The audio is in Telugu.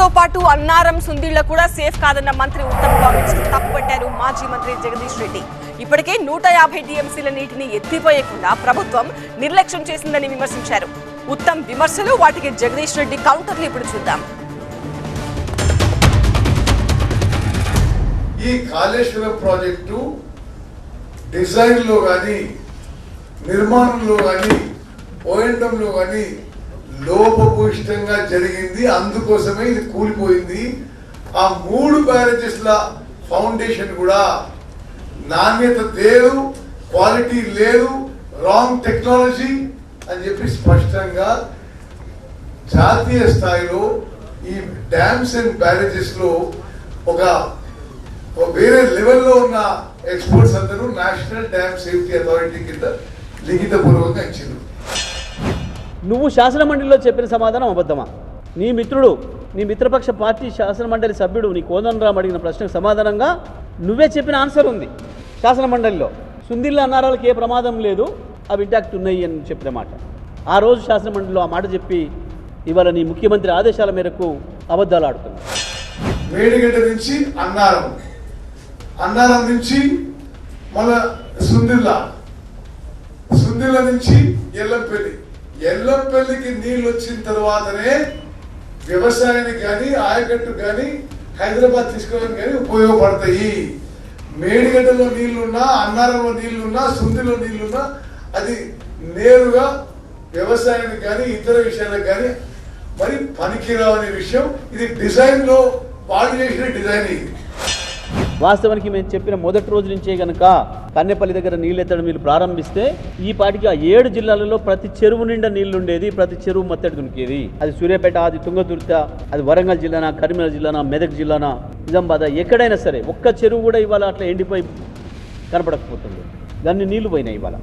సుందిళ్లతో పాటు అన్నారం సుందిళ్ల కూడా సేఫ్ కాదన్న మంత్రి ఉత్తమ్ కామెంట్స్ తప్పుపట్టారు మాజీ మంత్రి జగదీష్ రెడ్డి. ఇప్పటికే 150 టీఎంసీల నీటిని ఎత్తిపోయకుండా ప్రభుత్వం నిర్లక్ష్యం చేసిందని విమర్శించారు. ఉత్తమ్ విమర్శలు, వాటికి జగదీష్ రెడ్డి కౌంటర్లు ఇప్పుడు చూద్దాం. ఈ కాళేశ్వరం ప్రాజెక్టు డిజైన్ లో కానీ నిర్మాణంలో కానీ ఓఎండంలో కానీ లోపభూయిష్టంగా జరిగింది. అందుకోసమే ఇది కూలిపోయింది. ఆ 3 బ్యారేజెస్ల ఫౌండేషన్ కూడా నాణ్యత లేదు, క్వాలిటీ లేదు, రాంగ్ టెక్నాలజీ అని చెప్పి స్పష్టంగా జాతీయ స్థాయిలో ఈ డ్యామ్స్ అండ్ బ్యారేజెస్ లో ఒక వేరే లెవెల్లో ఉన్న ఎక్స్పర్ట్స్ అందరూ నేషనల్ డ్యామ్ సేఫ్టీ అథారిటీ కింద లిఖితపూర్వకంగా ఇచ్చారు. నువ్వు శాసనమండలిలో చెప్పిన సమాధానం అబద్ధమా? నీ మిత్రుడు, నీ మిత్రపక్ష పార్టీ శాసనమండలి సభ్యుడు నీ కోదండరాం అడిగిన ప్రశ్నకు సమాధానంగా నువ్వే చెప్పిన ఆన్సర్ ఉంది శాసనమండలిలో. సుందిళ్ళ అన్నారాలకు ఏ ప్రమాదం లేదు, అవి ఇంటాక్ట్ ఉన్నాయి అని చెప్పిన మాట. ఆ రోజు శాసనమండలిలో ఆ మాట చెప్పి ఇవాళ నీ ముఖ్యమంత్రి ఆదేశాల మేరకు అబద్ధాలు ఆడుతున్నావు. మేడిగడ్డ నుంచి అన్నారం నుంచి మళ్ళా సుందిళ్ళ నుంచి ఎల్లంపల్లికి నీళ్ళు వచ్చిన తర్వాతనే వ్యవసాయానికి కానీ ఆయకట్టు కానీ హైదరాబాద్ తీసుకోవడానికి కానీ ఉపయోగపడతాయి. మేడిగడ్డలో నీళ్లున్నా, అన్నారంలో నీళ్లున్నా, సుందిలో నీళ్లున్నా అది నేరుగా వ్యవసాయానికి కానీ ఇతర విషయాలకు కానీ మరి పనికిరావు అనే విషయం. ఇది డిజైన్ లో వాళ్ళు చేసిన డిజైన్. ఇది వాస్తవానికి మేము చెప్పిన మొదటి రోజు నుంచే కనుక కన్నెపల్లి దగ్గర నీళ్ళు ఎత్తడం మీరు ప్రారంభిస్తే ఈ పాటికి ఆ 7 జిల్లాలలో ప్రతి చెరువు నిండా నీళ్లు ఉండేది, ప్రతి చెరువు మత్తడి దునికేది. అది సూర్యాపేట, అది తుంగతుర్తి, అది వరంగల్ జిల్లానా, కరీంనగర్ జిల్లానా, మెదక్ జిల్లానా, నిజామాబాద్, ఎక్కడైనా సరే ఒక్క చెరువు కూడా ఇవాళ అట్లా ఎండిపోయి కనపడకపోతుంది. దాన్ని నీళ్లు పోయినాయి ఇవాళ.